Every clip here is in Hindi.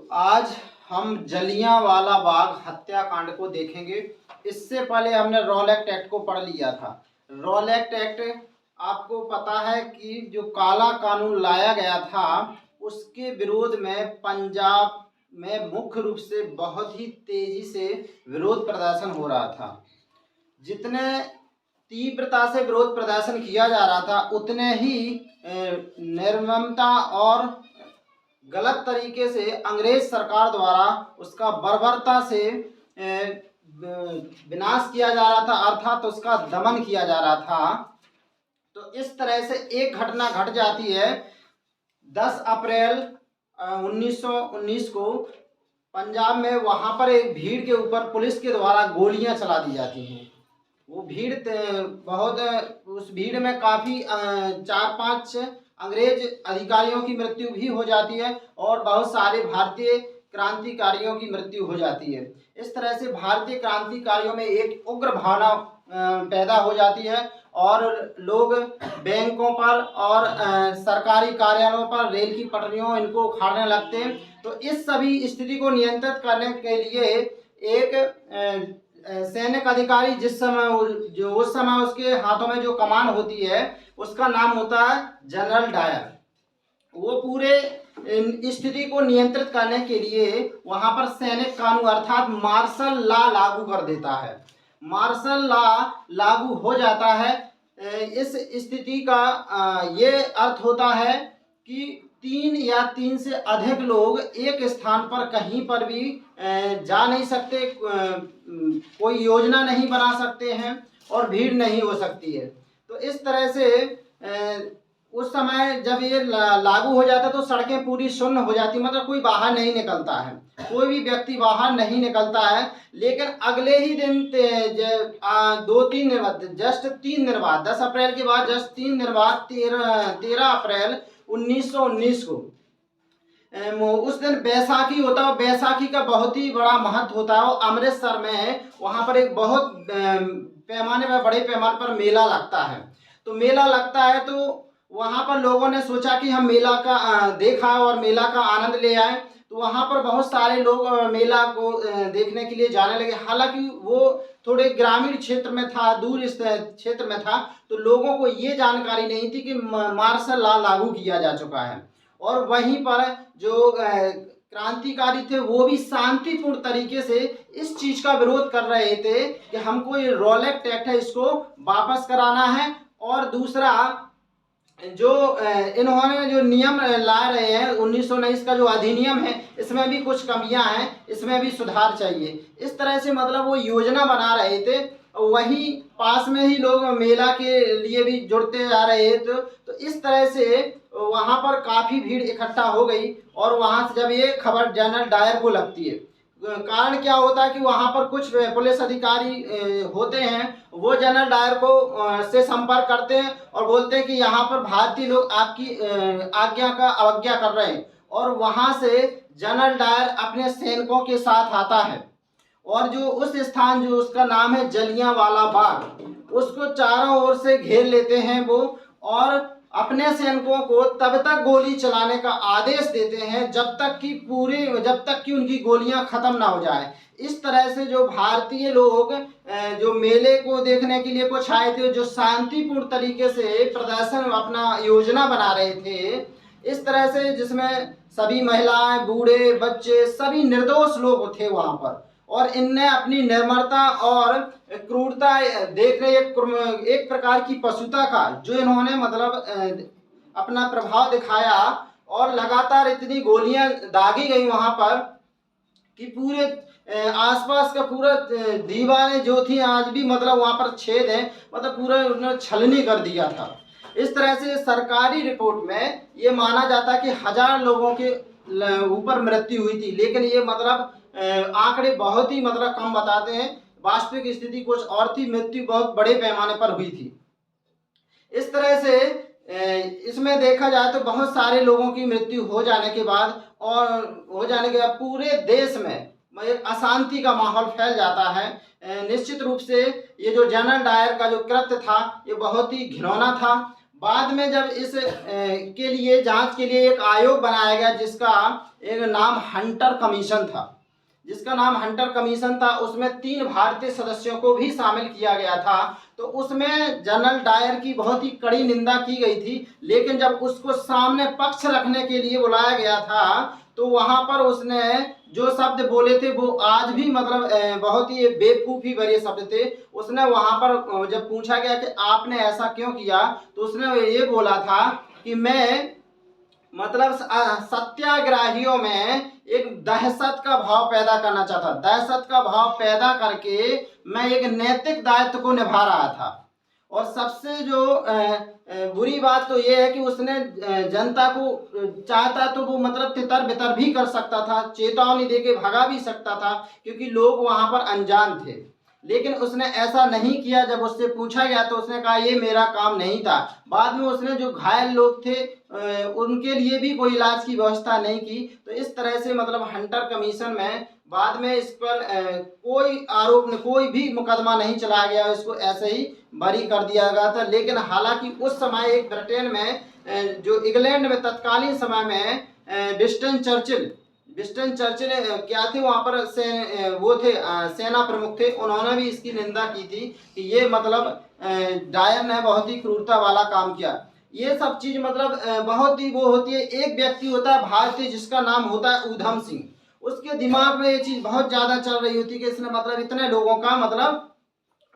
तो आज हम जलियांवाला बाग हत्याकांड को देखेंगे। इससे पहले हमने रॉलेट एक्ट को पढ़ लिया था। रॉलेट एक्ट आपको पता है कि जो काला कानून लाया गया था उसके विरोध में पंजाब में मुख्य रूप से बहुत ही तेजी से विरोध प्रदर्शन हो रहा था। जितने तीव्रता से विरोध प्रदर्शन किया जा रहा था उतने ही निर्ममता और गलत तरीके से अंग्रेज सरकार द्वारा उसका बर्बरता से विनाश किया जा रहा था, अर्थात उसका दमन किया जा रहा था। तो इस तरह से एक घटना घट जाती है 10 अप्रैल 1919 को पंजाब में। वहाँ पर एक भीड़ के ऊपर पुलिस के द्वारा गोलियां चला दी जाती हैं। वो भीड़ बहुत, उस भीड़ में काफ़ी 4-5 अंग्रेज अधिकारियों की मृत्यु भी हो जाती है और बहुत सारे भारतीय क्रांतिकारियों की मृत्यु हो जाती है। इस तरह से भारतीय क्रांतिकारियों में एक उग्र भावना पैदा हो जाती है और लोग बैंकों पर और सरकारी कार्यालयों पर, रेल की पटरियों, इनको उखाड़ने लगते हैं। तो इस सभी स्थिति को नियंत्रित करने के लिए एक सैनिक अधिकारी, उस समय उसके हाथों में जो कमान होती है उसका नाम होता है जनरल डायर। वो पूरे स्थिति को नियंत्रित करने के लिए वहां पर सैनिक कानून अर्थात मार्शल लॉ लागू कर देता है। मार्शल लॉ लागू हो जाता है। इस स्थिति का ये अर्थ होता है कि 3 या 3 से अधिक लोग एक स्थान पर कहीं पर भी जा नहीं सकते, कोई योजना नहीं बना सकते हैं और भीड़ नहीं हो सकती है। तो इस तरह से उस समय जब ये लागू हो जाता तो सड़कें पूरी शून्य हो जाती, मतलब कोई बाहर नहीं निकलता है, कोई भी व्यक्ति बाहर नहीं निकलता है। लेकिन अगले ही दिन 2-3 दिन बाद, जस्ट 3 दिन बाद, 10 अप्रैल के बाद जस्ट 3 दिन बाद 13 अप्रैल 1919 को उस दिन बैसाखी होता है। बैसाखी का बहुत ही बड़ा महत्व होता है। अमृतसर में वहाँ पर एक बहुत पैमाने में, बड़े पैमाने पर मेला लगता है। तो मेला लगता है तो वहाँ पर लोगों ने सोचा कि हम मेला का देखा और मेला का आनंद ले आए। तो वहाँ पर बहुत सारे लोग मेला को देखने के लिए जाने लगे। हालांकि वो थोड़े ग्रामीण क्षेत्र में था, दूर इस क्षेत्र में था, तो लोगों को ये जानकारी नहीं थी कि मार्शल लॉ लागू किया जा चुका है। और वहीं पर जो क्रांतिकारी थे वो भी शांतिपूर्ण तरीके से इस चीज का विरोध कर रहे थे कि हमको ये रॉलेट एक्ट है इसको वापस कराना है। और दूसरा जो इन्होंने जो नियम ला रहे हैं 1919 का जो अधिनियम है, इसमें भी कुछ कमियां हैं, इसमें भी सुधार चाहिए। इस तरह से मतलब वो योजना बना रहे थे। वहीं पास में ही लोग मेला के लिए भी जुड़ते जा रहे थे। तो इस तरह से वहाँ पर काफ़ी भीड़ इकट्ठा हो गई और वहाँ से जब ये खबर जनरल डायर को लगती है, कारण क्या होता है कि वहाँ पर कुछ पुलिस अधिकारी होते हैं, वो जनरल डायर को से संपर्क करते हैं और बोलते हैं कि यहाँ पर भारतीय लोग आपकी आज्ञा का अवज्ञा कर रहे हैं। और वहाँ से जनरल डायर अपने सैनिकों के साथ आता है और जो उस स्थान, जो उसका नाम है जलियांवाला बाग, उसको चारों ओर से घेर लेते हैं वो, और अपने सैनिकों को तब तक गोली चलाने का आदेश देते हैं जब तक कि उनकी गोलियां खत्म ना हो जाए। इस तरह से जो भारतीय लोग जो मेले को देखने के लिए कुछ आए थे, जो शांतिपूर्ण तरीके से प्रदर्शन अपना योजना बना रहे थे, इस तरह से जिसमें सभी महिलाएं, बूढ़े, बच्चे, सभी निर्दोष लोग थे वहां पर, और इनने अपनी निर्ममता और क्रूरता देख रहे एक प्रकार की पशुता का जो इन्होंने मतलब अपना प्रभाव दिखाया। और लगातार इतनी गोलियां दागी गई वहां पर कि पूरे आसपास का पूरा दीवारें जो थी आज भी मतलब वहां पर छेद हैं, मतलब पूरा उन्होंने छलनी कर दिया था। इस तरह से सरकारी रिपोर्ट में ये माना जाता कि 1000 लोगों के ऊपर मृत्यु हुई थी, लेकिन ये मतलब आंकड़े बहुत ही मतलब कम बताते हैं। वास्तविक स्थिति कुछ और थी, मृत्यु बहुत बड़े पैमाने पर हुई थी। इस तरह से इसमें देखा जाए तो बहुत सारे लोगों की मृत्यु हो जाने के बाद पूरे देश में एक अशांति का माहौल फैल जाता है। निश्चित रूप से ये जो जनरल डायर का जो कृत्य था ये बहुत ही घिनौना था। बाद में जब इस के लिए जांच के लिए एक आयोग बनाया गया जिसका एक नाम हंटर कमीशन था, उसमें 3 भारतीय सदस्यों को भी शामिल किया गया था। तो उसमें जनरल डायर की बहुत ही कड़ी निंदा की गई थी, लेकिन जब उसको सामने पक्ष रखने के लिए बुलाया गया था तो वहां पर उसने जो शब्द बोले थे वो आज भी मतलब बहुत ही बेवकूफ़ी भरे शब्द थे। उसने वहां पर जब पूछा गया कि आपने ऐसा क्यों किया, तो उसने ये बोला था कि मैं मतलब सत्याग्रहियों में एक दहशत का भाव पैदा करना चाहता, दहशत का भाव पैदा करके मैं एक नैतिक दायित्व को निभा रहा था। और सबसे जो बुरी बात तो ये है कि उसने जनता को चाहता तो वो मतलब तितर बितर भी कर सकता था, चेतावनी देके भगा भी सकता था, क्योंकि लोग वहां पर अनजान थे। लेकिन उसने ऐसा नहीं किया। जब उससे पूछा गया तो उसने कहा ये मेरा काम नहीं था। बाद में उसने जो घायल लोग थे उनके लिए भी कोई इलाज की व्यवस्था नहीं की। तो इस तरह से मतलब हंटर कमीशन में बाद में इस पर कोई आरोप नहीं, कोई भी मुकदमा नहीं चलाया गया, इसको ऐसे ही बरी कर दिया गया था। लेकिन हालांकि उस समय एक ब्रिटेन में जो इंग्लैंड में तत्कालीन समय में विस्टन चर्चिल क्या थे वहाँ पर वो थे सेना प्रमुख थे, उन्होंने भी इसकी निंदा की थी कि ये मतलब डायर ने बहुत ही क्रूरता वाला काम किया। ये सब चीज मतलब बहुत ही वो होती है। एक व्यक्ति होता है भारतीय जिसका नाम होता है ऊधम सिंह, उसके दिमाग में ये चीज बहुत ज्यादा चल रही होती है कि इसने मतलब इतने लोगों का मतलब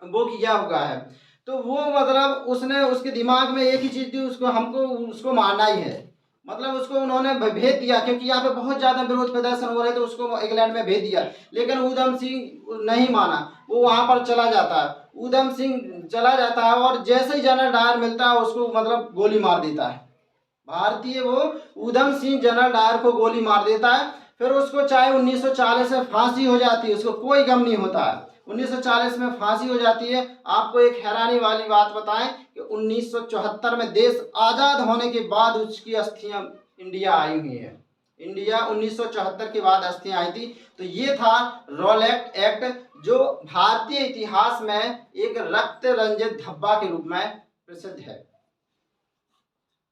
वो किया हुआ है। तो वो मतलब उसने उसके दिमाग में एक ही चीज थी, उसको मारना ही है। मतलब उसको उन्होंने भेज दिया, क्योंकि यहाँ पे बहुत ज्यादा विरोध प्रदर्शन हो रहे थे, उसको इंग्लैंड में भेज दिया। लेकिन ऊधम सिंह नहीं माना, वो वहां पर चला जाता है। ऊधम सिंह चला जाता है और जैसे ही जनरल डायर मिलता है उसको मतलब गोली मार देता है। भारतीय वो ऊधम सिंह जनरल डायर को गोली मार देता है। फिर उसको चाहे 1940 में फांसी हो जाती है, उसको कोई गम नहीं होता है। 1940 में फांसी हो जाती है। आपको एक हैरानी वाली बात बताएं कि 1974 में देश आज़ाद होने के बाद उसकी अस्थियां इंडिया आई हुई है। इंडिया 1974 के बाद अस्थियां आई थी। तो ये था रॉलेट एक्ट, जो भारतीय इतिहास में एक रक्त रंजित धब्बा के रूप में प्रसिद्ध है।